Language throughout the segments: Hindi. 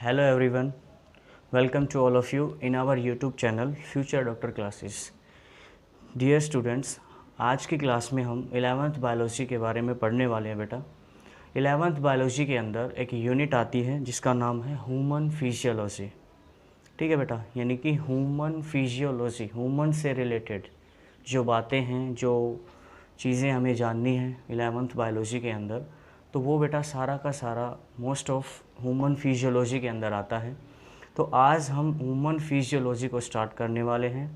Hello everyone, welcome to all of you in our YouTube channel Future Doctor Classes. Dear students, आज की क्लास में हम 11th बायोलॉजी के बारे में पढ़ने वाले हैं बेटा। 11th बायोलॉजी के अंदर एक यूनिट आती है जिसका नाम है ह्यूमन फिजियोलॉजी। ठीक है बेटा, यानी कि ह्यूमन फिजियोलॉजी, ह्यूमन से रिलेटेड जो बातें हैं, जो चीज़ें हमें जाननी हैं 11th बायोलॉजी के अंदर, तो वो बेटा सारा का सारा मोस्ट ऑफ ह्यूमन फिजियोलॉजी के अंदर आता है। तो आज हम ह्यूमन फिजियोलॉजी को स्टार्ट करने वाले हैं।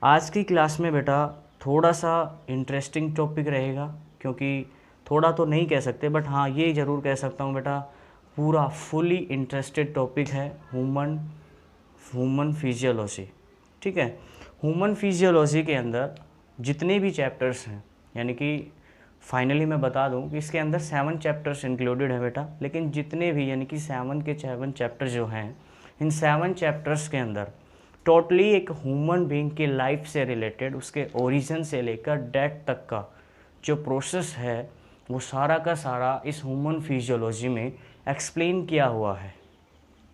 आज की क्लास में बेटा थोड़ा सा इंटरेस्टिंग टॉपिक रहेगा, क्योंकि थोड़ा तो नहीं कह सकते, बट हाँ ये ज़रूर कह सकता हूँ बेटा पूरा फुली इंटरेस्टेड टॉपिक है ह्यूमन फिजियोलॉजी। ठीक है, ह्यूमन फिजियोलॉजी के अंदर जितने भी चैप्टर्स हैं, यानी कि फाइनली मैं बता दूं कि इसके अंदर 7 चैप्टर्स इंक्लूडेड है बेटा, लेकिन जितने भी यानी कि 7 के 7 चैप्टर जो हैं, इन 7 चैप्टर्स के अंदर टोटली एक ह्यूमन बीइंग की लाइफ से रिलेटेड, उसके ओरिजिन से लेकर डेथ तक का जो प्रोसेस है वो सारा का सारा इस ह्यूमन फिजियोलॉजी में एक्सप्लेन किया हुआ है।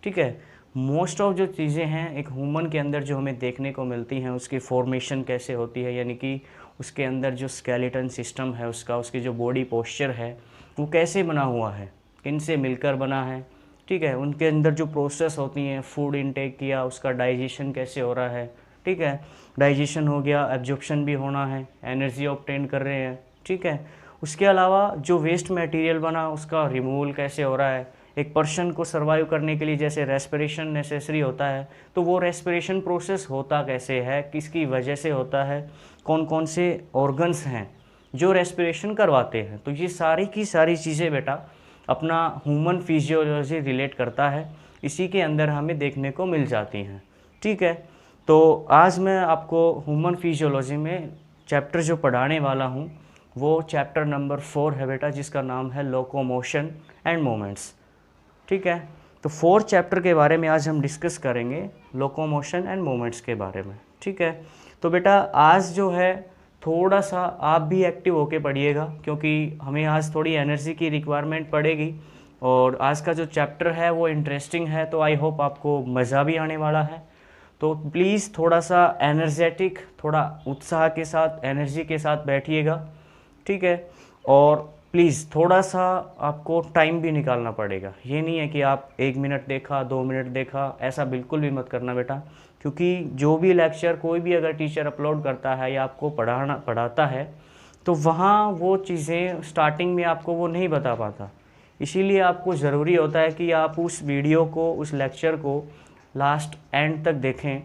ठीक है, मोस्ट ऑफ जो चीज़ें हैं एक ह्यूमन के अंदर जो हमें देखने को मिलती हैं, उसकी फॉर्मेशन कैसे होती है, यानी कि उसके अंदर जो स्केलेटन सिस्टम है उसका, उसकी जो बॉडी पोस्चर है वो कैसे बना हुआ है, किन से मिलकर बना है। ठीक है, उनके अंदर जो प्रोसेस होती हैं, फूड इनटेक किया, उसका डाइजेशन कैसे हो रहा है। ठीक है, डाइजेशन हो गया, एब्जॉर्प्शन भी होना है, एनर्जी ऑब्टेन कर रहे हैं। ठीक है, उसके अलावा जो वेस्ट मटेरियल बना उसका रिमूवल कैसे हो रहा है। एक पर्सन को सर्वाइव करने के लिए जैसे रेस्पिरेशन नेसेसरी होता है, तो वो रेस्पिरेशन प्रोसेस होता कैसे है, किसकी वजह से होता है, कौन कौन से ऑर्गन्स हैं जो रेस्पिरेशन करवाते हैं। तो ये सारी की सारी चीज़ें बेटा अपना ह्यूमन फिजियोलॉजी रिलेट करता है, इसी के अंदर हमें देखने को मिल जाती हैं। ठीक है, तो आज मैं आपको ह्यूमन फिजियोलॉजी में चैप्टर जो पढ़ाने वाला हूँ वो चैप्टर नंबर 4 है बेटा, जिसका नाम है लोकोमोशन एंड मोमेंट्स। ठीक है, तो 4 चैप्टर के बारे में आज हम डिस्कस करेंगे, लोकोमोशन एंड मोमेंट्स के बारे में। ठीक है, तो बेटा आज जो है थोड़ा सा आप भी एक्टिव होके पढ़िएगा, क्योंकि हमें आज थोड़ी एनर्जी की रिक्वायरमेंट पड़ेगी और आज का जो चैप्टर है वो इंटरेस्टिंग है, तो आई होप आपको मज़ा भी आने वाला है। तो प्लीज़ थोड़ा सा एनर्जेटिक, थोड़ा उत्साह के साथ, एनर्जी के साथ बैठिएगा। ठीक है, और प्लीज़ थोड़ा सा आपको टाइम भी निकालना पड़ेगा। ये नहीं है कि आप 1 मिनट देखा, 2 मिनट देखा, ऐसा बिल्कुल भी मत करना बेटा, क्योंकि जो भी लेक्चर कोई भी अगर टीचर अपलोड करता है या आपको पढ़ाता है, तो वहाँ वो चीज़ें स्टार्टिंग में आपको वो नहीं बता पाता। इसीलिए आपको ज़रूरी होता है कि आप उस वीडियो को, उस लेक्चर को लास्ट एंड तक देखें।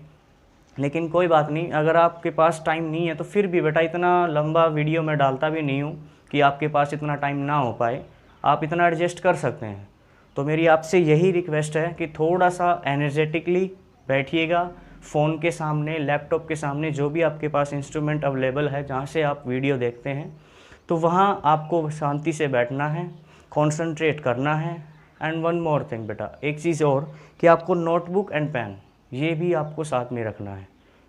लेकिन कोई बात नहीं, अगर आपके पास टाइम नहीं है तो फिर भी बेटा इतना लंबा वीडियो मैं डालता भी नहीं हूँ कि आपके पास इतना टाइम ना हो पाए, आप इतना एडजस्ट कर सकते हैं। तो मेरी आपसे यही रिक्वेस्ट है कि थोड़ा सा एनर्जेटिकली बैठिएगा, फ़ोन के सामने, लैपटॉप के सामने, जो भी आपके पास इंस्ट्रूमेंट अवेलेबल है जहाँ से आप वीडियो देखते हैं, तो वहाँ आपको शांति से बैठना है, कॉन्सेंट्रेट करना है। एंड वन मोर थिंग बेटा, एक चीज़ और, कि आपको नोटबुक एंड पेन ये भी आपको साथ में रखना है,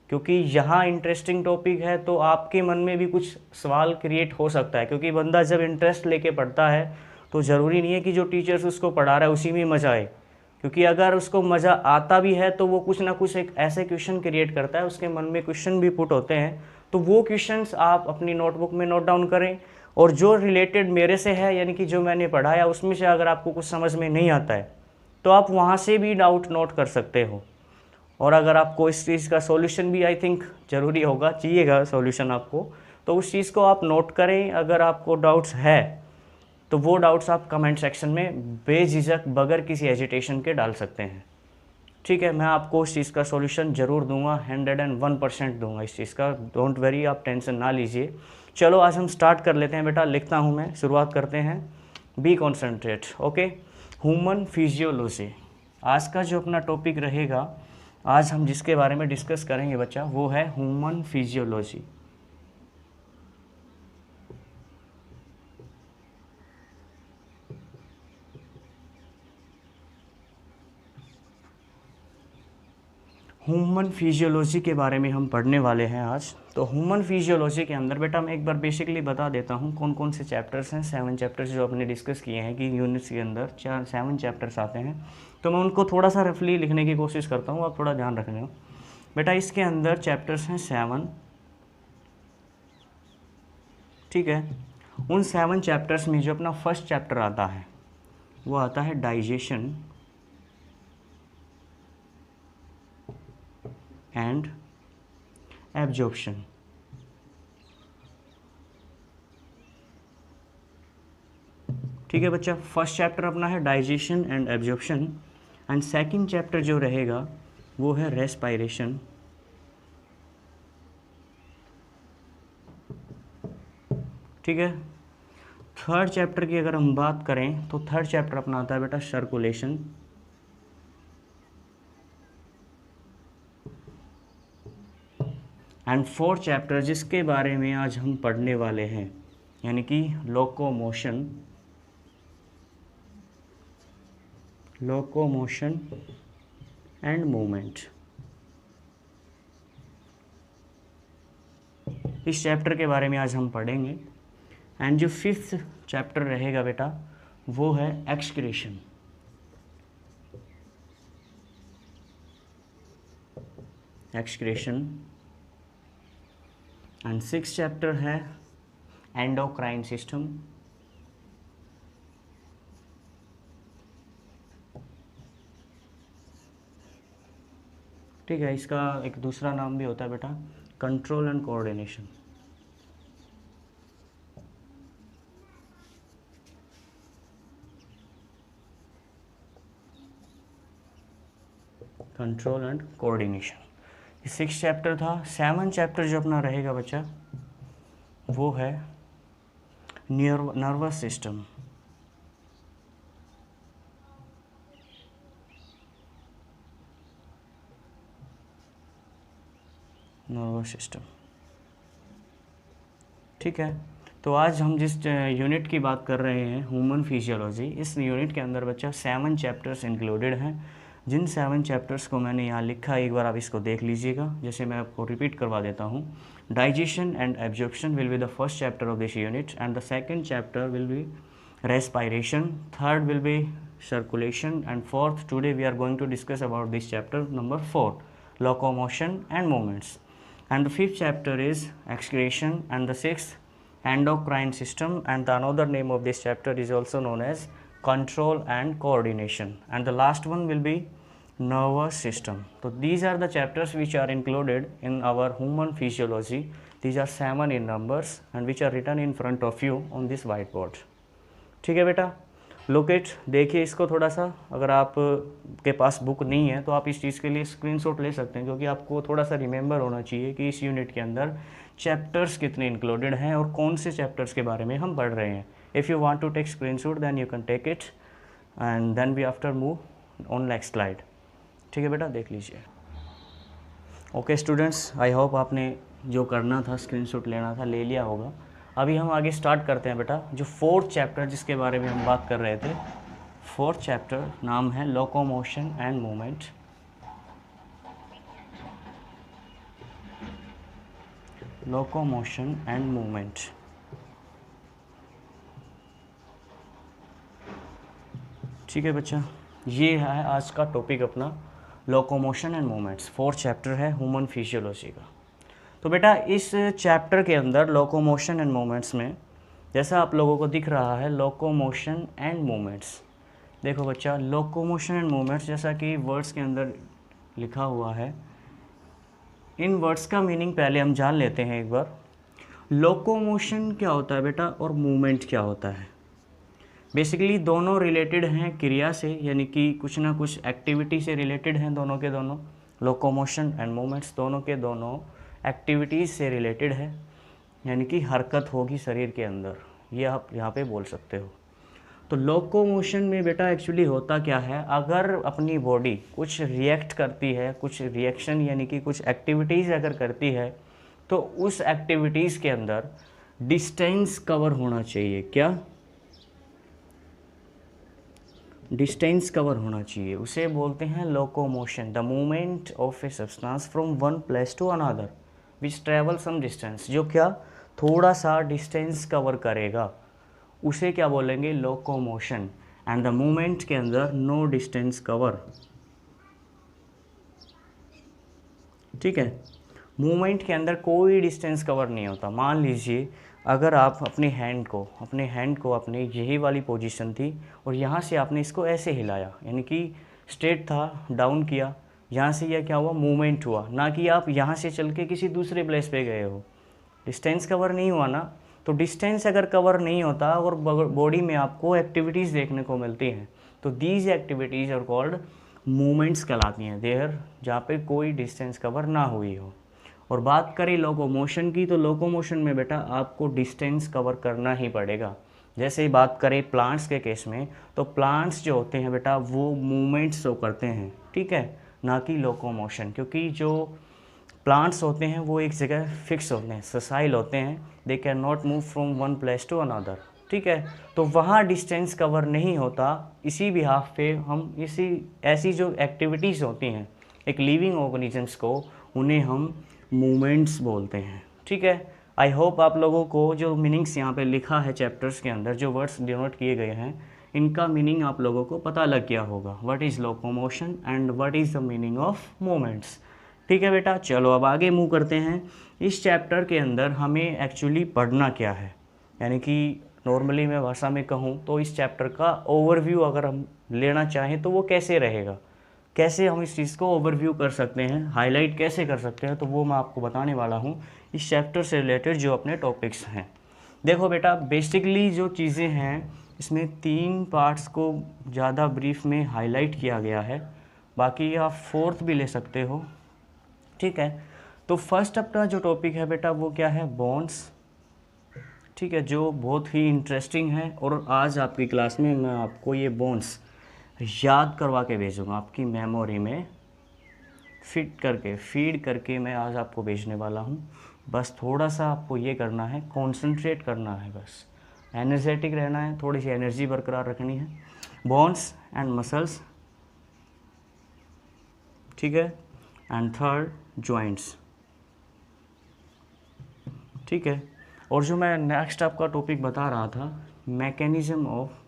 क्योंकि यहाँ इंटरेस्टिंग टॉपिक है तो आपके मन में भी कुछ सवाल क्रिएट हो सकता है, क्योंकि बंदा जब इंटरेस्ट लेके पढ़ता है तो ज़रूरी नहीं है कि जो टीचर्स उसको पढ़ा रहा है उसी में मज़ा आए, क्योंकि अगर उसको मज़ा आता भी है तो वो कुछ ना कुछ एक ऐसे क्वेश्चन क्रिएट करता है, उसके मन में क्वेश्चन भी पुट होते हैं, तो वो क्वेश्चंस आप अपनी नोटबुक में नोट डाउन करें। और जो रिलेटेड मेरे से है, यानी कि जो मैंने पढ़ाया उसमें से अगर आपको कुछ समझ में नहीं आता है तो आप वहाँ से भी डाउट नोट कर सकते हो। और अगर आपको इस चीज़ का सॉल्यूशन भी आई थिंक ज़रूरी होगा, चाहिएगा सॉल्यूशन आपको, तो उस चीज़ को आप नोट करें। अगर आपको डाउट्स है तो वो डाउट्स आप कमेंट सेक्शन में बेझिझक, बगैर किसी एजिटेशन के डाल सकते हैं। ठीक है, मैं आपको उस चीज़ का सॉल्यूशन ज़रूर दूंगा, 101% दूंगा इस चीज़ का, डोंट वरी, आप टेंशन ना लीजिए। चलो आज हम स्टार्ट कर लेते हैं बेटा, लिखता हूँ मैं, शुरुआत करते हैं। Be concentrate. Okay, human physiology आज का जो अपना टॉपिक रहेगा, आज हम जिसके बारे में डिस्कस करेंगे बच्चा, वो है ह्यूमन फिजियोलॉजी। ह्यूमन फिजियोलॉजी के बारे में हम पढ़ने वाले हैं आज। तो ह्यूमन फिजियोलॉजी के अंदर बेटा मैं एक बार बेसिकली बता देता हूँ कौन कौन से चैप्टर्स हैं। 7 चैप्टर्स जो अपने डिस्कस किए हैं कि यूनिट्स के अंदर 7 चैप्टर्स आते हैं, तो मैं उनको थोड़ा सा रफली लिखने की कोशिश करता हूँ, आप थोड़ा ध्यान रखना। बेटा इसके अंदर चैप्टर्स हैं 7, ठीक है। उन 7 चैप्टर्स में जो अपना फर्स्ट चैप्टर आता है वो आता है डाइजेशन एंड एब्जॉर्प्शन। ठीक है बच्चा, फर्स्ट चैप्टर अपना है digestion and absorption, and second chapter जो रहेगा वो है रेस्पायरेशन, ठीक है। थर्ड चैप्टर की अगर हम बात करें तो थर्ड चैप्टर अपना आता है बेटा सर्कुलेशन, एंड फोर्थ चैप्टर जिसके बारे में आज हम पढ़ने वाले हैं यानी कि लोकोमोशन एंड मूवमेंट। इस चैप्टर के बारे में आज हम पढ़ेंगे। एंड जो फिफ्थ चैप्टर रहेगा बेटा वो है एक्सक्रीशन, एंड सिक्स चैप्टर है एंडोक्राइन सिस्टम, ठीक है। इसका एक दूसरा नाम भी होता है बेटा control and coordination, control and coordination. ये 6 चैप्टर था। 7 चैप्टर जो अपना रहेगा बच्चा वो है नर्वस सिस्टम, ठीक है। तो आज हम जिस यूनिट की बात कर रहे हैं ह्यूमन फिजियोलॉजी, इस यूनिट के अंदर बच्चा 7 चैप्टर्स इंक्लूडेड हैं। जिन 7 चैप्टर्स को मैंने यहाँ लिखा है एक बार आप इसको देख लीजिएगा। जैसे मैं आपको रिपीट करवा देता हूँ। Digestion and absorption will be the first chapter of this unit, and the second chapter will be respiration, third will be circulation, and fourth today we are going to discuss about this chapter number 4, locomotion and movements, and the fifth chapter is excretion, and the sixth endocrine system, and the another name of this chapter is also known as control and coordination, and the last one will be nervous system. So these are the chapters which are included in our human physiology. These are 7 in numbers and which are written in front of you on this whiteboard. ठीक है बेटा, लोकेट देखिए इसको थोड़ा सा। अगर आप के पास बुक नहीं है तो आप इस चीज़ के लिए स्क्रीनशॉट ले सकते हैं, क्योंकि आपको थोड़ा सा रिमेंबर होना चाहिए कि इस यूनिट के अंदर चैप्टर्स कितने इंक्लूडेड हैं और कौन से चैप्टर्स के बारे में हम पढ़ रहे हैं। If you want to take screenshot then you can take it and then we after move on next slide. ठीक है बेटा, देख लीजिए। ओके स्टूडेंट्स, आई होप आपने जो करना था स्क्रीनशॉट लेना था ले लिया होगा। अभी हम आगे स्टार्ट करते हैं बेटा। जो फोर्थ चैप्टर जिसके बारे में हम बात कर रहे थे, फोर्थ चैप्टर नाम है locomotion and movement. Locomotion and movement, ठीक है बच्चा। ये है आज का टॉपिक अपना, locomotion and movements. Fourth chapter है ह्यूमन फिजियोलॉजी का। तो बेटा इस चैप्टर के अंदर लोकोमोशन एंड मूवमेंट्स में जैसा आप लोगों को दिख रहा है लोकोमोशन एंड मूवमेंट्स, देखो बच्चा लोकोमोशन एंड मूवमेंट्स जैसा कि वर्ड्स के अंदर लिखा हुआ है, इन वर्ड्स का मीनिंग पहले हम जान लेते हैं एक बार। लोकोमोशन क्या होता है बेटा और मूवमेंट क्या होता है। बेसिकली दोनों रिलेटेड हैं क्रिया से, यानी कि कुछ ना कुछ एक्टिविटी से रिलेटेड हैं दोनों के दोनों। लोकोमोशन एंड मूवमेंट्स दोनों के दोनों एक्टिविटीज़ से रिलेटेड है, यानी कि हरकत होगी शरीर के अंदर, ये आप यहाँ पे बोल सकते हो। तो लोकोमोशन में बेटा एक्चुअली होता क्या है, अगर अपनी बॉडी कुछ रिएक्ट करती है, कुछ रिएक्शन यानी कि कुछ एक्टिविटीज़ अगर करती है, तो उस एक्टिविटीज़ के अंदर डिस्टेंस कवर होना चाहिए। क्या डिस्टेंस कवर होना चाहिए, उसे बोलते हैं locomotion. The movement of a substance from one place to another, which travel some distance, जो क्या थोड़ा सा डिस्टेंस कवर करेगा, उसे क्या बोलेंगे, लोकोमोशन। एंड द मूवमेंट के अंदर नो डिस्टेंस कवर, ठीक है। मूवमेंट के अंदर कोई डिस्टेंस कवर नहीं होता। मान लीजिए अगर आप अपने हैंड को अपने यही वाली पोजीशन थी और यहाँ से आपने इसको ऐसे हिलाया, यानी कि स्ट्रेट था, डाउन किया, यहाँ से यह क्या हुआ, मूवमेंट हुआ, ना कि आप यहाँ से चल के किसी दूसरे प्लेस पे गए हो। डिस्टेंस कवर नहीं हुआ ना। तो डिस्टेंस अगर कवर नहीं होता और बॉडी में आपको एक्टिविटीज़ देखने को मिलती हैं, तो these activities are called movements कहलाती हैं, देयर, जहाँ पे कोई डिस्टेंस कवर ना हुई हो। और बात करें लोकोमोशन की, तो लोकोमोशन में बेटा आपको डिस्टेंस कवर करना ही पड़ेगा। जैसे ही बात करें प्लांट्स के केस में, तो प्लांट्स जो होते हैं बेटा वो मूवमेंट्स शो करते हैं, ठीक है, ना कि लोकोमोशन, क्योंकि जो प्लांट्स होते हैं वो एक जगह फिक्स होते हैं, ससाइल होते हैं, they can not move from one place to another, ठीक है। तो वहाँ डिस्टेंस कवर नहीं होता, इसी बिहाफ पे हम ऐसी जो एक्टिविटीज़ होती हैं एक लिविंग ऑर्गेनिजम्स को, उन्हें हम मूवमेंट्स बोलते हैं, ठीक है। आई होप आप लोगों को जो मीनिंग्स यहाँ पे लिखा है चैप्टर्स के अंदर, जो वर्ड्स डिनोट किए गए हैं, इनका मीनिंग आप लोगों को पता लग गया होगा। What is locomotion and what is the meaning of movements, ठीक है बेटा। चलो अब आगे मूव करते हैं। इस चैप्टर के अंदर हमें एक्चुअली पढ़ना क्या है, यानी कि नॉर्मली मैं भाषा में कहूँ तो इस चैप्टर का ओवरव्यू अगर हम लेना चाहें तो वो कैसे रहेगा, कैसे हम इस चीज़ को ओवरव्यू कर सकते हैं, हाईलाइट कैसे कर सकते हैं, तो वो मैं आपको बताने वाला हूँ इस चैप्टर से रिलेटेड जो अपने टॉपिक्स हैं। देखो बेटा, बेसिकली जो चीज़ें हैं इसमें 3 पार्ट्स को ज़्यादा ब्रीफ में हाईलाइट किया गया है, बाकी आप 4th भी ले सकते हो, ठीक है। तो फर्स्ट अपना जो टॉपिक है बेटा वो क्या है, बोन्स, ठीक है, जो बहुत ही इंटरेस्टिंग है। और आज आपकी क्लास में मैं आपको ये बोन्स याद करवा के भेजूँगा, आपकी मेमोरी में फीड करके मैं आज आपको भेजने वाला हूँ। बस थोड़ा सा आपको ये करना है, कंसंट्रेट करना है, बस एनर्जेटिक रहना है, थोड़ी सी एनर्जी बरकरार रखनी है। बोन्स एंड मसल्स, ठीक है, एंड थर्ड जॉइंट्स, ठीक है। और जो मैं नेक्स्ट आपका टॉपिक बता रहा था, मैकेनिज्म ऑफ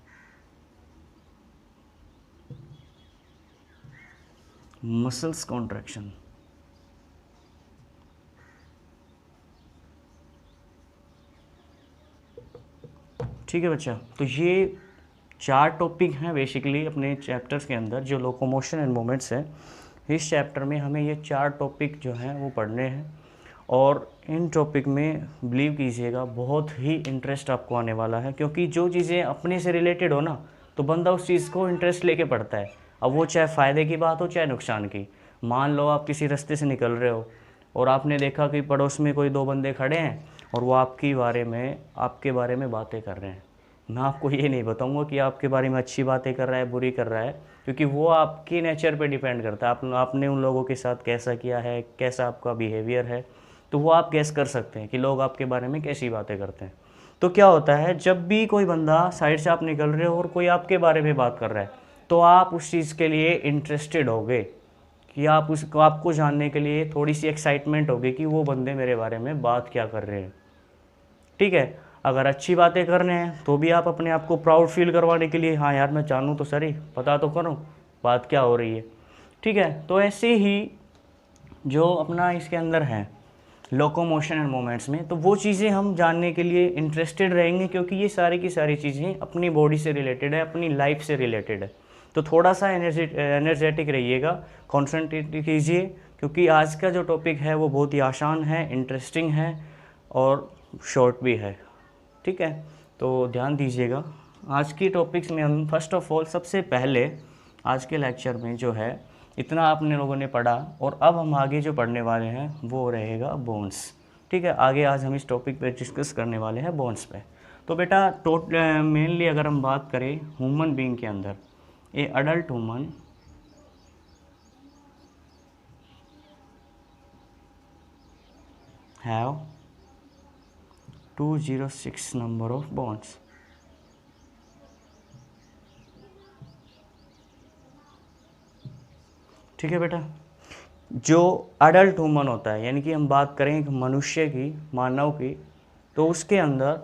मसल्स कॉन्ट्रैक्शन, ठीक है बच्चा। तो ये 4 टॉपिक हैं बेसिकली अपने चैप्टर्स के अंदर, जो लोकोमोशन एंड मूवमेंट्स है। इस चैप्टर में हमें ये 4 टॉपिक जो हैं वो पढ़ने हैं, और इन टॉपिक में बिलीव कीजिएगा बहुत ही इंटरेस्ट आपको आने वाला है, क्योंकि जो चीज़ें अपने से रिलेटेड हो ना, तो बंदा उस चीज़ को इंटरेस्ट लेके पढ़ता है। अब वो चाहे फ़ायदे की बात हो चाहे नुकसान की। मान लो आप किसी रास्ते से निकल रहे हो और आपने देखा कि पड़ोस में कोई 2 बंदे खड़े हैं और वो आपके बारे में बातें कर रहे हैं। मैं आपको ये नहीं बताऊंगा कि आपके बारे में अच्छी बातें कर रहा है, बुरी कर रहा है, क्योंकि वो आपके नेचर पे डिपेंड करता है। आपने उन लोगों के साथ कैसा किया है, कैसा आपका बिहेवियर है, तो वो आप गैस कर सकते हैं कि लोग आपके बारे में कैसी बातें करते हैं। तो क्या होता है, जब भी कोई बंदा साइड से आप निकल रहे हो और कोई आपके बारे में बात कर रहा है, तो आप उस चीज़ के लिए इंटरेस्टेड होगे, कि आपको जानने के लिए थोड़ी सी एक्साइटमेंट होगी कि वो बंदे मेरे बारे में बात क्या कर रहे हैं, ठीक है। अगर अच्छी बातें कर रहे हैं तो भी आप अपने आप को प्राउड फील करवाने के लिए, हाँ यार मैं जानूँ तो सही, पता तो करूँ बात क्या हो रही है, ठीक है। तो ऐसे ही जो अपना इसके अंदर है लोकोमोशन एंड मोमेंट्स में, तो वो चीज़ें हम जानने के लिए इंटरेस्टेड रहेंगे, क्योंकि ये सारी की सारी चीज़ें अपनी बॉडी से रिलेटेड है, अपनी लाइफ से रिलेटेड है। तो थोड़ा सा एनर्जेटिक रहिएगा, कॉन्सेंट्रेट कीजिए, क्योंकि आज का जो टॉपिक है वो बहुत ही आसान है, इंटरेस्टिंग है और शॉर्ट भी है, ठीक है। तो ध्यान दीजिएगा। आज की टॉपिक्स में हम फर्स्ट ऑफ ऑल, सबसे पहले आज के लेक्चर में जो है इतना आपने लोगों ने पढ़ा, और अब हम आगे जो पढ़ने वाले हैं वो रहेगा बोन्स, ठीक है। आगे आज हम इस टॉपिक पे डिस्कस करने वाले हैं बोन्स पे। तो बेटा मेनली अगर हम बात करें ह्यूमन बीइंग के अंदर, a adult human have 206 number of bones, ठीक है बेटा। जो अडल्ट ह्यूमन होता है, यानी कि हम बात करें एक मनुष्य की, मानव की, तो उसके अंदर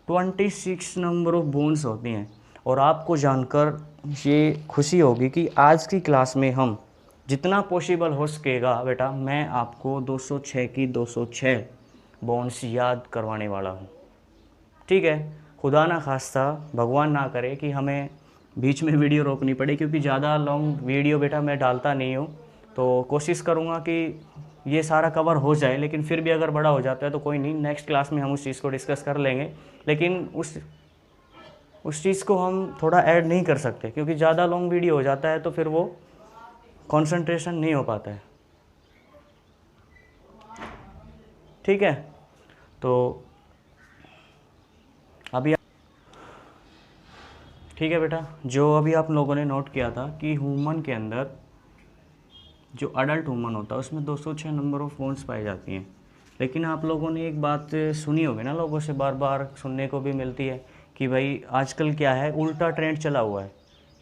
26 नंबर ऑफ बोन्स होती हैं। और आपको जानकर ये खुशी होगी कि आज की क्लास में हम जितना पॉसिबल हो सकेगा बेटा, मैं आपको 206 की 206 बोन्स याद करवाने वाला हूँ। ठीक है, खुदा ना खास्ता, भगवान ना करे कि हमें बीच में वीडियो रोकनी पड़े, क्योंकि ज़्यादा लॉन्ग वीडियो बेटा मैं डालता नहीं हूँ। तो कोशिश करूँगा कि ये सारा कवर हो जाए, लेकिन फिर भी अगर बड़ा हो जाता है तो कोई नहीं, नेक्स्ट क्लास में हम उस चीज़ को डिस्कस कर लेंगे। लेकिन उस चीज़ को हम थोड़ा ऐड नहीं कर सकते, क्योंकि ज़्यादा लॉन्ग वीडियो हो जाता है तो फिर वो कंसंट्रेशन नहीं हो पाता है। ठीक है, तो अभी ठीक है बेटा, जो अभी आप लोगों ने नोट किया था कि ह्यूमन के अंदर जो अडल्ट ह्यूमन होता है उसमें 206 नंबर ऑफ बोन्स पाई जाती हैं। लेकिन आप लोगों ने एक बात सुनी होगी ना, लोगों से बार बार सुनने को भी मिलती है कि भाई आजकल क्या है, उल्टा ट्रेंड चला हुआ है।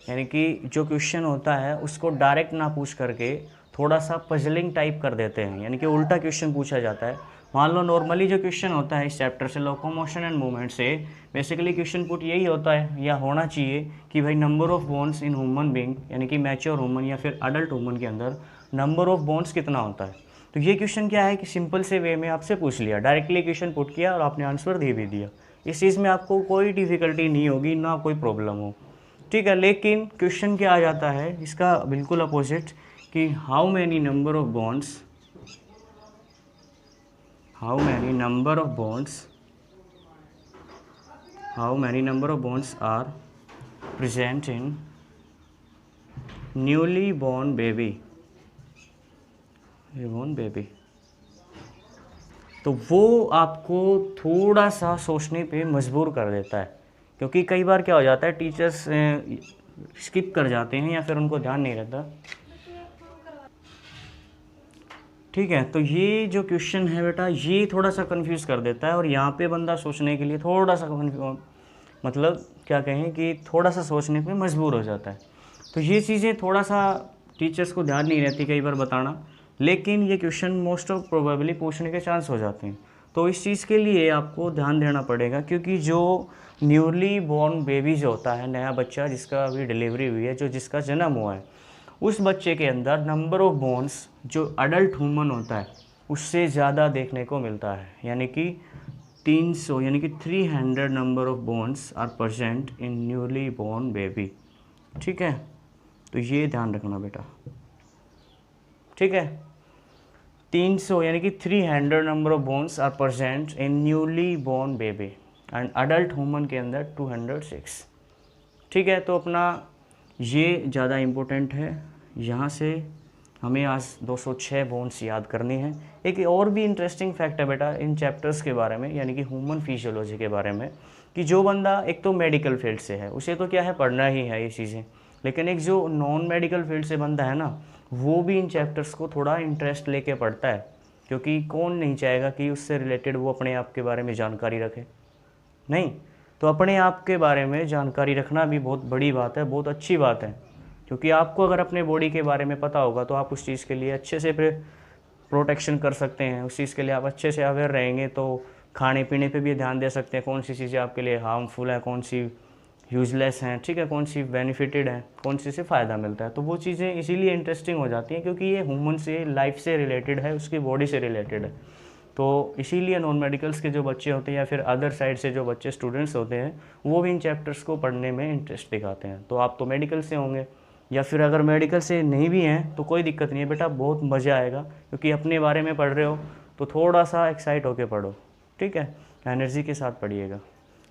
यानी कि जो क्वेश्चन होता है उसको डायरेक्ट ना पूछ करके थोड़ा सा पजलिंग टाइप कर देते हैं, यानी कि उल्टा क्वेश्चन पूछा जाता है। मान लो नॉर्मली जो क्वेश्चन होता है इस चैप्टर से, लोकोमोशन एंड मूवमेंट से, बेसिकली क्वेश्चन पुट यही होता है या होना चाहिए कि भाई number of bones in human being, यानी कि मैच्योर ह्यूमन या फिर अडल्ट ह्यूमन के अंदर नंबर ऑफ बोन्स कितना होता है। तो ये क्वेश्चन क्या है कि सिंपल से वे में आपसे पूछ लिया, डायरेक्टली क्वेश्चन पुट किया और आपने आंसर दे भी दिया। इस चीज़ में आपको कोई डिफ़िकल्टी नहीं होगी, ना कोई प्रॉब्लम हो। ठीक है, लेकिन क्वेश्चन क्या आ जाता है इसका बिल्कुल अपोजिट, कि how many number of bonds are present in newly born baby. तो वो आपको थोड़ा सा सोचने पे मजबूर कर देता है, क्योंकि कई बार क्या हो जाता है, टीचर्स स्किप कर जाते हैं या फिर उनको ध्यान नहीं रहता। ठीक है, तो ये जो क्वेश्चन है बेटा, ये थोड़ा सा कंफ्यूज कर देता है, और यहाँ पे बंदा सोचने के लिए थोड़ा सा मतलब क्या कहें कि थोड़ा सा सोचने पे मजबूर हो जाता है। तो ये चीज़ें थोड़ा सा टीचर्स को ध्यान नहीं रहती कई बार बताना, लेकिन ये क्वेश्चन मोस्ट ऑफ प्रोबेबली पूछने के चांस हो जाते हैं। तो इस चीज़ के लिए आपको ध्यान देना पड़ेगा, क्योंकि जो न्यूली बॉर्न बेबी जो होता है, नया बच्चा जिसका अभी डिलीवरी हुई है, जो जिसका जन्म हुआ है, उस बच्चे के अंदर नंबर ऑफ बोन्स जो अडल्ट ह्यूमन होता है उससे ज़्यादा देखने को मिलता है। यानी कि 300 यानी कि 300 number of bones are present in newly born baby. ठीक है, तो ये ध्यान रखना बेटा। ठीक है, 300 यानी कि 300 number of bones are present in newly born baby, and adult human के अंदर 206। ठीक है, तो अपना ये ज़्यादा इम्पोर्टेंट है। यहाँ से हमें आज 206 बोन्स याद करनी है। एक और भी इंटरेस्टिंग फैक्ट है बेटा इन चैप्टर्स के बारे में, यानी कि ह्यूमन फिजियोलॉजी के बारे में, कि जो बंदा एक तो मेडिकल फील्ड से है उसे तो क्या है, पढ़ना ही है ये चीज़ें, लेकिन एक जो नॉन मेडिकल फील्ड से बंदा है ना, वो भी इन चैप्टर्स को थोड़ा इंटरेस्ट लेके पढ़ता है, क्योंकि कौन नहीं चाहेगा कि उससे रिलेटेड वो अपने आप के बारे में जानकारी रखे। नहीं, तो अपने आप के बारे में जानकारी रखना भी बहुत बड़ी बात है, बहुत अच्छी बात है, क्योंकि आपको अगर अपने बॉडी के बारे में पता होगा तो आप उस चीज़ के लिए अच्छे से प्रोटेक्शन कर सकते हैं। उस चीज़ के लिए आप अच्छे से अवेयर रहेंगे, तो खाने पीने पे भी ध्यान दे सकते हैं, कौन सी चीज़ें आपके लिए हार्मफुल है, कौन सी यूज़लेस हैं, ठीक है, कौन सी बेनिफिटेड है, कौन सी से फ़ायदा मिलता है। तो वो चीज़ें इसीलिए इंटरेस्टिंग हो जाती हैं, क्योंकि ये ह्यूमन से, लाइफ से रिलेटेड है, उसकी बॉडी से रिलेटेड है। तो इसीलिए नॉन मेडिकल्स के जो बच्चे होते हैं या फिर अदर साइड से जो बच्चे स्टूडेंट्स होते हैं, वो भी इन चैप्टर्स को पढ़ने में इंटरेस्ट दिखाते हैं। तो आप तो मेडिकल से होंगे, या फिर अगर मेडिकल से नहीं भी हैं तो कोई दिक्कत नहीं है बेटा, बहुत मज़ा आएगा, क्योंकि अपने बारे में पढ़ रहे हो तो थोड़ा सा एक्साइट होके पढ़ो। ठीक है, एनर्जी के साथ पढ़िएगा।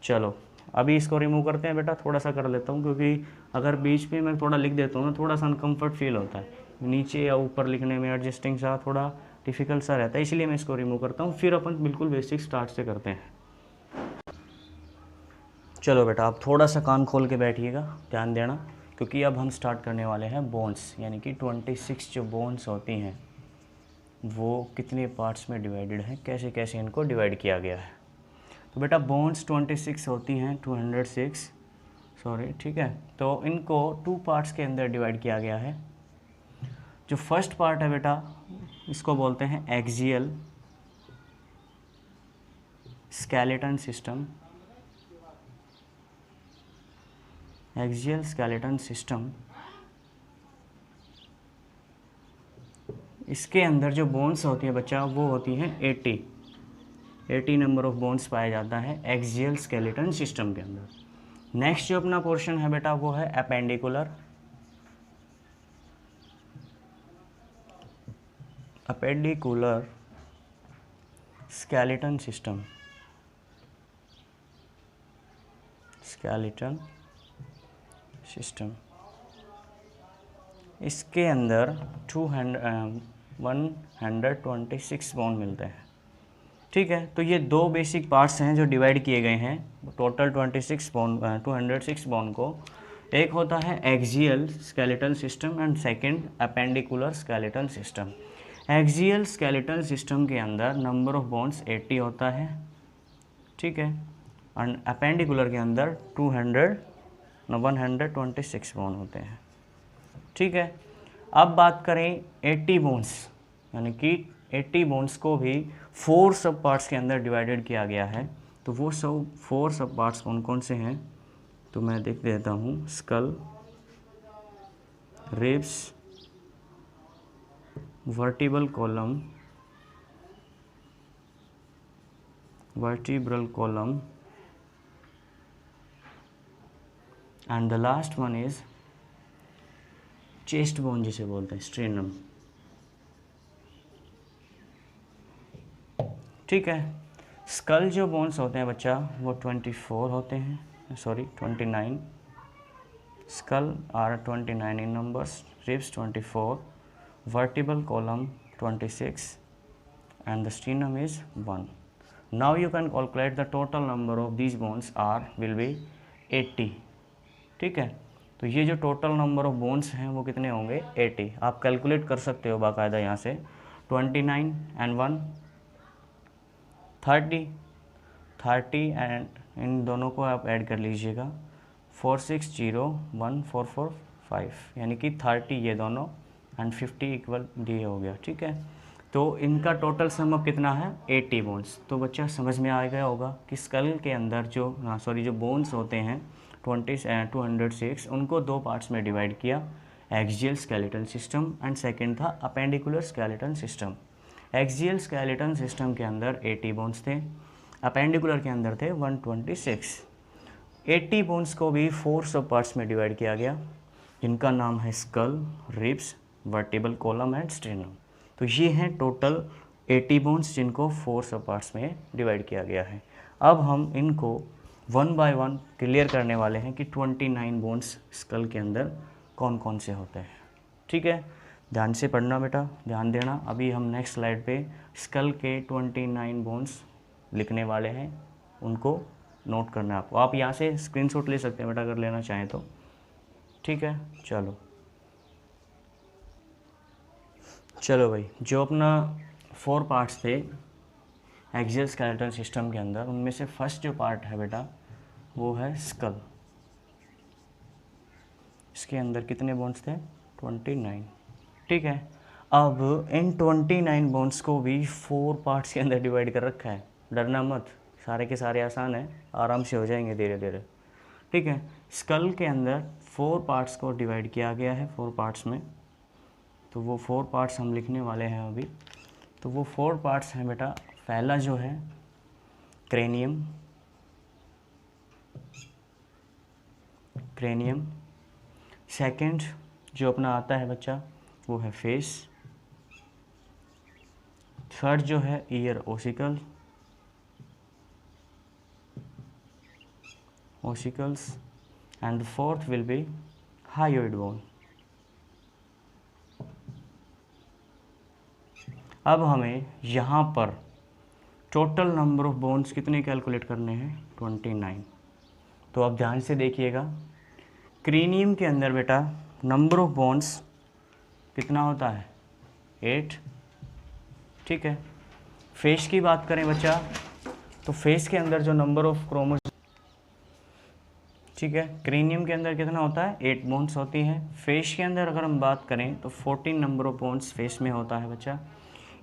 चलो अभी इसको रिमूव करते हैं बेटा, थोड़ा सा कर लेता हूँ, क्योंकि अगर बीच में मैं थोड़ा लिख देता हूँ ना, थोड़ा सा अनकम्फर्ट फील होता है, नीचे या ऊपर लिखने में एडजस्टिंग सा थोड़ा डिफ़िकल्ट सा रहता है, इसलिए मैं इसको रिमूव करता हूँ। फिर अपन बिल्कुल बेसिक स्टार्ट से करते हैं। चलो बेटा, आप थोड़ा सा कान खोल के बैठिएगा, ध्यान देना, क्योंकि अब हम स्टार्ट करने वाले हैं बोन्स, यानी कि 26 जो बोन्स होती हैं वो कितने पार्ट्स में डिवाइडेड हैं, कैसे कैसे इनको डिवाइड किया गया है। तो बेटा बोन्स 26 होती हैं, 206 सॉरी, ठीक है। तो इनको 2 पार्ट्स के अंदर डिवाइड किया गया है। जो फर्स्ट पार्ट है बेटा इसको बोलते हैं axial skeleton system. Axial skeleton system, इसके अंदर जो बोन्स होती है बच्चा वो होती हैं 80 नंबर ऑफ बोन्स पाया जाता है एक्सियल स्केलेटन सिस्टम के अंदर। नेक्स्ट जो अपना पोर्शन है बेटा वो है appendicular. Appendicular skeleton system, skeleton system, इसके अंदर 126 बोन मिलते हैं। ठीक है, तो ये दो बेसिक पार्ट्स हैं जो डिवाइड किए गए हैं टोटल 206 बोन को। एक होता है axial skeletal system and second appendicular skeletal system. Axial skeletal system के अंदर नंबर ऑफ बोन्स 80 होता है, ठीक है, एंड अपेंडिकुलर के अंदर 126 बोन होते हैं। ठीक है, अब बात करें 80 बोन्स, यानी कि 80 बोन्स को भी 4 सब पार्ट्स के अंदर डिवाइडेड किया गया है। तो वो सब 4 सब पार्ट्स कौन कौन से हैं तो मैं देख देता हूँ। Skull, ribs, vertebral column, vertebral column, and the last one is chest bone जिसे बोलते हैं स्ट्रेनम। ठीक है, स्कल जो बोन्स होते हैं बच्चा वो 24 होते हैं, 29। Skull are 29 in numbers, ribs 24, vertebral column 26 and the sternum is 1. Now you can calculate the total number of these bones will be 80. ठीक है, तो ये जो टोटल नंबर ऑफ बोन्स हैं वो कितने होंगे 80। आप कैलकुलेट कर सकते हो बाकायदा यहाँ से 29 एंड 1 30 एंड इन दोनों को आप ऐड कर लीजिएगा 4601,445 यानी कि 30 ये दोनों एंड 50 इक्वल डी हो गया। ठीक है, तो इनका टोटल सम अब कितना है 80 बोन्स। तो बच्चा समझ में आ गया होगा कि स्कल के अंदर जो बोन्स होते हैं 206 उनको दो पार्ट्स में डिवाइड किया, axial skeleton system and second था appendicular skeleton system. Axial skeleton system के अंदर 80 बोन्स थे, अपेंडिकुलर के अंदर थे 126। 80 बोन्स को भी 4 सब पार्ट्स में डिवाइड किया गया जिनका नाम है skull, ribs, vertebral column and sternum. तो ये हैं टोटल 80 बोन्स जिनको 4 सब पार्ट्स में डिवाइड किया गया है। अब हम इनको 1 बाय 1 क्लियर करने वाले हैं कि 29 बोन्स स्कल के अंदर कौन कौन से होते हैं। ठीक है, ध्यान से पढ़ना बेटा, ध्यान देना। अभी हम नेक्स्ट स्लाइड पे स्कल के 29 बोन्स लिखने वाले हैं, उनको नोट करना है आपको। आप यहाँ से स्क्रीनशॉट ले सकते हैं बेटा अगर लेना चाहें तो। ठीक है, चलो भाई, जो अपना 4 पार्ट्स थे एक्सियल स्केलेटल सिस्टम के अंदर, उनमें से फर्स्ट जो पार्ट है बेटा वो है स्कल। इसके अंदर कितने बोन्स थे 29। ठीक है, अब इन 29 बोन्स को भी 4 पार्ट्स के अंदर डिवाइड कर रखा है। डरना मत, सारे के सारे आसान है, आराम से हो जाएंगे धीरे धीरे। ठीक है, स्कल के अंदर 4 पार्ट्स को डिवाइड किया गया है 4 पार्ट्स में। तो वो 4 पार्ट्स हम लिखने वाले हैं अभी। तो वो 4 पार्ट्स हैं बेटा, पहला जो है क्रेनियम, सेकंड जो अपना आता है बच्चा वो है फेस, थर्ड जो है year ossicles and fourth will be hyoid bone. अब हमें यहाँ पर टोटल नंबर ऑफ बोन्स कितने कैलकुलेट करने हैं 29। तो अब ध्यान से देखिएगा, क्रेनियम के अंदर बेटा नंबर ऑफ बोन्स कितना होता है 8। ठीक है, फेस की बात करें बच्चा तो फेस के अंदर जो नंबर ऑफ क्रोमोसोम, ठीक है। क्रेनियम के अंदर कितना होता है, 8 बोन्स होती हैं। फेस के अंदर अगर हम बात करें तो 14 नंबर ऑफ बोन्स फेस में होता है बच्चा।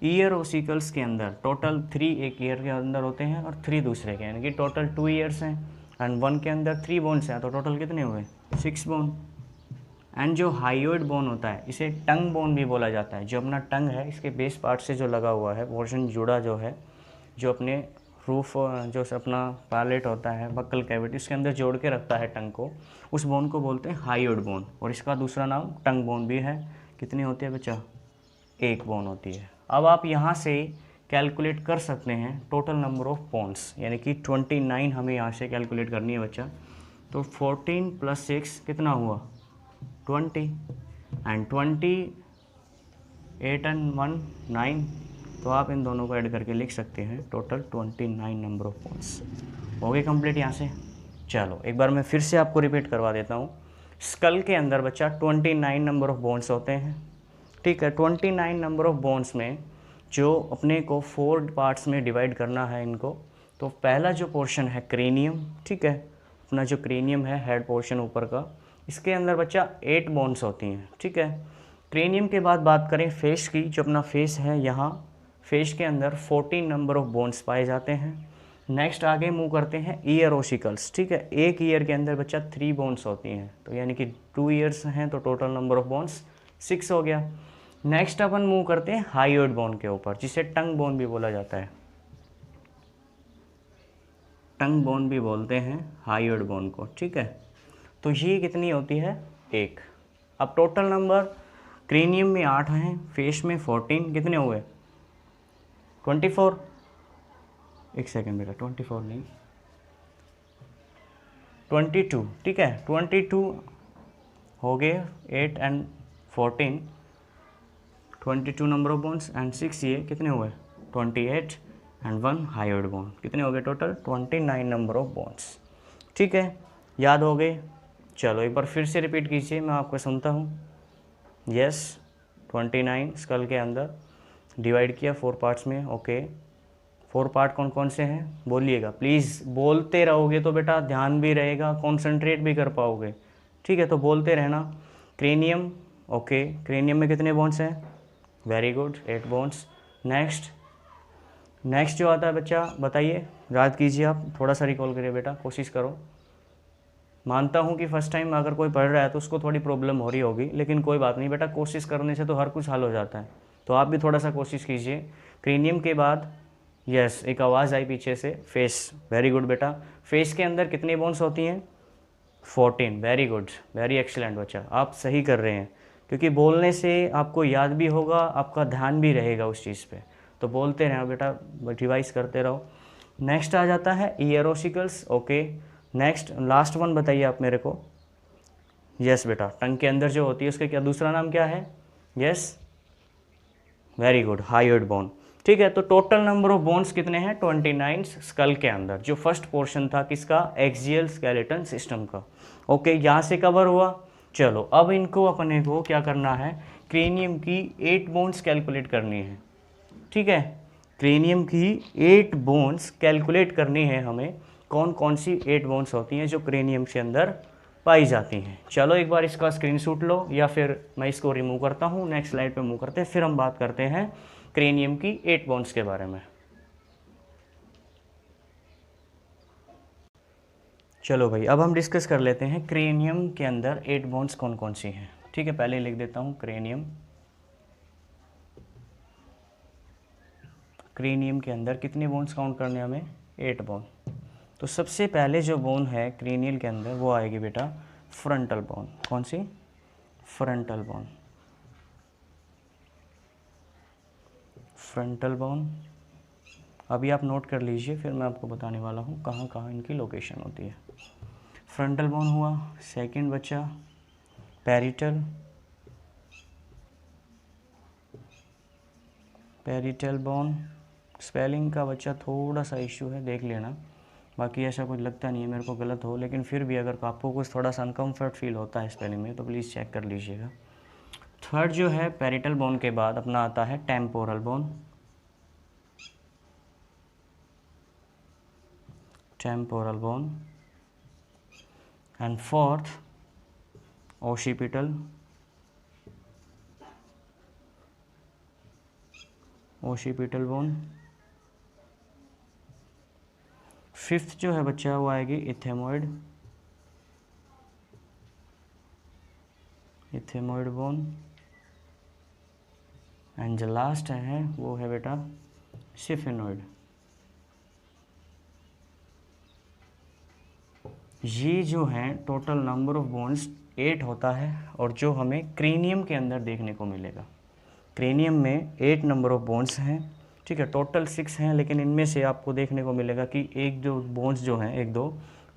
ईयर ओसिकल्स के अंदर टोटल 3 एक ईयर के अंदर होते हैं और 3 दूसरे के, यानी कि टोटल 2 ईयर्स हैं एंड 1 के अंदर 3 बोन्स हैं, तो टोटल कितने हुए, 6 बोन। एंड जो हाइयोइड बोन होता है इसे टंग बोन भी बोला जाता है। जो अपना टंग है इसके बेस पार्ट से जो लगा हुआ है पोर्शन जुड़ा जो है, जो अपने रूफ जो अपना पैलेट होता है बक्कल कैविटी उसके अंदर जोड़ के रखता है टंग को, उस बोन को बोलते हैं हाइयोइड बोन। और इसका दूसरा नाम टंग बोन भी है। कितनी होती है बच्चा, 1 बोन होती है। अब आप यहाँ से कैलकुलेट कर सकते हैं टोटल नंबर ऑफ बोन्स, यानी कि 29 हमें यहाँ से कैलकुलेट करनी है बच्चा। तो 14 + 6 कितना हुआ, 20 एंड 28 एंड 1 9, तो आप इन दोनों को ऐड करके लिख सकते हैं टोटल 29 नंबर ऑफ बोन्स। हो गए कंप्लीट यहाँ से। चलो एक बार मैं फिर से आपको रिपीट करवा देता हूँ। स्कल के अंदर बच्चा 29 नंबर ऑफ बोन्स होते हैं, ठीक है। 29 नंबर ऑफ बोन्स में जो अपने को 4 पार्ट्स में डिवाइड करना है इनको, तो पहला जो पोर्शन है क्रेनियम, ठीक है, अपना जो क्रेनियम है हेड पोर्शन ऊपर का, इसके अंदर बच्चा 8 बोन्स होती हैं, ठीक है। क्रेनियम के बाद बात करें फेस की, जो अपना फेस है यहाँ फेस के अंदर 14 नंबर ऑफ बोन्स पाए जाते हैं। नेक्स्ट आगे मूव करते हैं ईयर ओसिकल्स, ठीक है। एक ईयर के अंदर बच्चा 3 बोन्स होती हैं, तो यानी कि 2 ईयर्स हैं तो टोटल नंबर ऑफ बोन्स 6 हो गया। नेक्स्ट अपन मूव करते हैं हाइयोइड बोन के ऊपर, जिसे टंग बोन भी बोला जाता है, टंग बोन भी बोलते हैं हाइयोइड बोन को, ठीक है। तो ये कितनी होती है, 1। अब टोटल नंबर क्रेनियम में 8 हैं, फेस में 14, कितने हुए, 24। एक सेकेंड बेटा, 24 नहीं 22, ठीक है। 22 हो गए, 8 and 14, 22 number of bones and 6 ये कितने हुए, 28 एंड 1 हाइयोइड बोन, कितने हो गए टोटल 29 नंबर ऑफ बोन्स, ठीक है। याद हो गए। चलो एक बार फिर से रिपीट कीजिए, मैं आपको सुनता हूँ। यस, 29 स्कल के अंदर डिवाइड किया 4 पार्ट्स में, ओके। 4 पार्ट कौन कौन से हैं बोलिएगा प्लीज़, बोलते रहोगे तो बेटा ध्यान भी रहेगा, कॉन्सेंट्रेट भी कर पाओगे, ठीक है। तो बोलते रहना। क्रेनियम, ओके, क्रेनियम में कितने बोन्स हैं, वेरी गुड, 8 बोन्स। नेक्स्ट जो आता है बच्चा, बताइए, याद कीजिए, आप थोड़ा सा रिकॉल करिए बेटा, कोशिश करो। मानता हूँ कि फर्स्ट टाइम अगर कोई पढ़ रहा है तो उसको थोड़ी प्रॉब्लम हो रही होगी, लेकिन कोई बात नहीं बेटा, कोशिश करने से तो हर कुछ हल हो जाता है। तो आप भी थोड़ा सा कोशिश कीजिए। क्रेनियम के बाद, यस, एक आवाज़ आई पीछे से, फेस, वेरी गुड बेटा। फेस के अंदर कितनी बोन्स होती हैं, 14, वेरी गुड, वेरी एक्सीलेंट बच्चा, आप सही कर रहे हैं, क्योंकि बोलने से आपको याद भी होगा, आपका ध्यान भी रहेगा उस चीज़ पे। तो बोलते रहो बेटा, रिवाइज करते रहो। नेक्स्ट आ जाता है year ossicles, okay. Next last one बताइए आप मेरे को। यस बेटा, टंग के अंदर जो होती है उसका क्या दूसरा नाम क्या है, यस, वेरी गुड, हाइयोइड बोन, ठीक है। तो टोटल नंबर ऑफ बोन्स कितने हैं, 29 स्कल के अंदर, जो फर्स्ट पोर्शन था किसका, एक्सियल स्केलेटन सिस्टम का, ओके। यहाँ से कवर हुआ। चलो अब इनको अपने को क्या करना है, क्रेनियम की 8 बोन्स कैलकुलेट करनी है, ठीक है। क्रेनियम की 8 बोन्स कैलकुलेट करनी है हमें। कौन कौन सी 8 बोन्स होती हैं जो क्रेनियम के अंदर पाई जाती हैं। चलो एक बार इसका स्क्रीनशॉट लो, या फिर मैं इसको रिमूव करता हूँ, नेक्स्ट स्लाइड पे मूव करते हैं, फिर हम बात करते हैं क्रेनियम की 8 बोन्स के बारे में। चलो भाई, अब हम डिस्कस कर लेते हैं क्रेनियम के अंदर 8 बोन्स कौन कौन सी हैं, ठीक है। पहले लिख देता हूँ क्रेनियम। क्रेनियम के अंदर कितने बोन्स काउंट करने हमें, 8 बोन। तो सबसे पहले जो बोन है क्रेनियल के अंदर वो आएगी बेटा फ्रंटल बोन। कौन सी, फ्रंटल बोन, फ्रंटल बोन। अभी आप नोट कर लीजिए, फिर मैं आपको बताने वाला हूँ कहाँ कहाँ इनकी लोकेशन होती है। फ्रंटल बोन हुआ। सेकंड बच्चा पैरिटल, पैरिटल बोन। स्पेलिंग का बच्चा थोड़ा सा इश्यू है, देख लेना, बाकी ऐसा कुछ लगता नहीं है मेरे को गलत हो, लेकिन फिर भी अगर आपको कुछ थोड़ा सा अनकम्फर्ट फील होता है स्पेलिंग में तो प्लीज़ चेक कर लीजिएगा। थर्ड जो है पैरिटल बोन के बाद अपना आता है temporal bone. Temporal bone. And fourth occipital bone. Fifth जो है बच्चा वो आएगी इथेमॉइड बोन। एंड जो लास्ट है वो है बेटा सिफेनॉइड। ये जो है टोटल नंबर ऑफ बोन्स 8 होता है, और जो हमें क्रेनियम के अंदर देखने को मिलेगा। क्रेनियम में 8 नंबर ऑफ बोन्स हैं, ठीक है। टोटल 6 हैं, लेकिन इनमें से आपको देखने को मिलेगा कि एक जो बोन्स जो हैं, एक दो,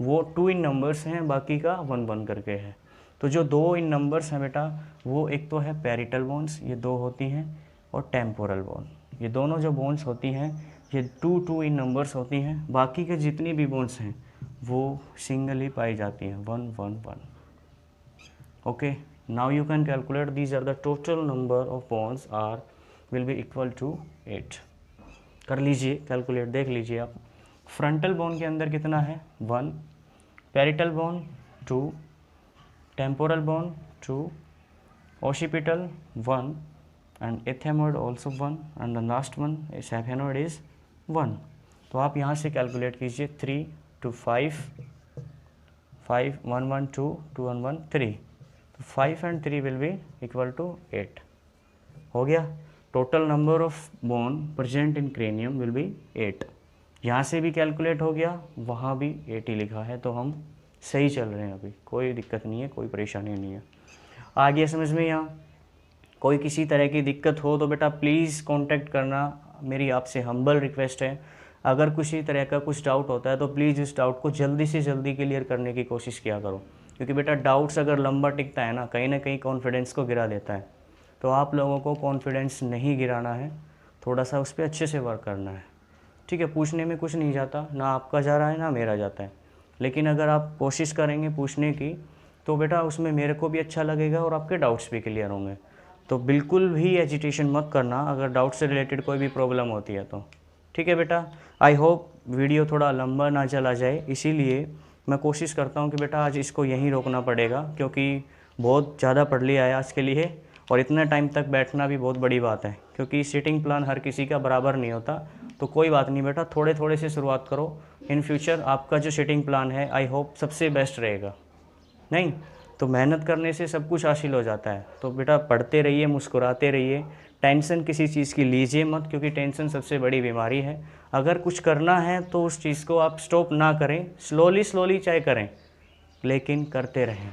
वो 2 इन नंबर्स हैं, बाकी का 1 करके है। तो जो 2 इन नंबर्स हैं बेटा, वो एक तो है पैरिटल बोन्स, ये 2 होती हैं, और टेम्पोरल बोन, ये दोनों जो बोन्स होती हैं ये 2 इन नंबर्स होती हैं। बाकी के जितनी भी बोन्स हैं वो सिंगल ही पाई जाती हैं, 1 okay. Now you can calculate these are the total number of bones are will be equal to 8। कर लीजिए कैलकुलेट, देख लीजिए आप। फ्रंटल बोन के अंदर कितना है 1, parietal bone 2, temporal bone 2, ओशिपिटल 1, and ethmoid also 1, and the last one sphenoid is 1। तो आप यहाँ से कैलकुलेट कीजिए 3 to 5, 1 1 2 2 1 1 3, तो 5 and 3 will be equal to 8। हो गया। Total number of bone present in cranium will be 8। यहाँ से भी कैलकुलेट हो गया, वहाँ भी 8 ही लिखा है, तो हम सही चल रहे हैं अभी, कोई दिक्कत नहीं है, कोई परेशानी नहीं है। आ गया समझ में? यहाँ कोई किसी तरह की दिक्कत हो तो बेटा प्लीज़ कांटेक्ट करना, मेरी आपसे हम्बल रिक्वेस्ट है। अगर किसी तरह का कुछ डाउट होता है तो प्लीज़ इस डाउट को जल्दी से जल्दी क्लियर करने की कोशिश किया करो, क्योंकि बेटा डाउट्स अगर लंबा टिकता है ना कहीं कॉन्फिडेंस को गिरा देता है। तो आप लोगों को कॉन्फिडेंस नहीं गिराना है, थोड़ा सा उस पर अच्छे से वर्क करना है, ठीक है। पूछने में कुछ नहीं जाता, ना आपका जा रहा है ना मेरा जाता है, लेकिन अगर आप कोशिश करेंगे पूछने की तो बेटा उसमें मेरे को भी अच्छा लगेगा और आपके डाउट्स भी क्लियर होंगे। तो बिल्कुल भी एजिटेशन मत करना अगर डाउट से रिलेटेड कोई भी प्रॉब्लम होती है तो, ठीक है बेटा। आई होप वीडियो थोड़ा लंबा ना चला जाए, इसीलिए मैं कोशिश करता हूँ कि बेटा आज इसको यहीं रोकना पड़ेगा, क्योंकि बहुत ज़्यादा पढ़ लिया है आज के लिए, और इतना टाइम तक बैठना भी बहुत बड़ी बात है, क्योंकि सीटिंग प्लान हर किसी का बराबर नहीं होता। तो कोई बात नहीं बेटा, थोड़े थोड़े से शुरुआत करो। इन फ्यूचर आपका जो सीटिंग प्लान है आई होप सबसे बेस्ट रहेगा। नहीं तो मेहनत करने से सब कुछ हासिल हो जाता है। तो बेटा पढ़ते रहिए, मुस्कुराते रहिए, टेंशन किसी चीज़ की लीजिए मत, क्योंकि टेंशन सबसे बड़ी बीमारी है। अगर कुछ करना है तो उस चीज़ को आप स्टॉप ना करें, स्लोली चाहे करें, लेकिन करते रहें।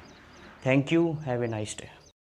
Thank you, have a nice day.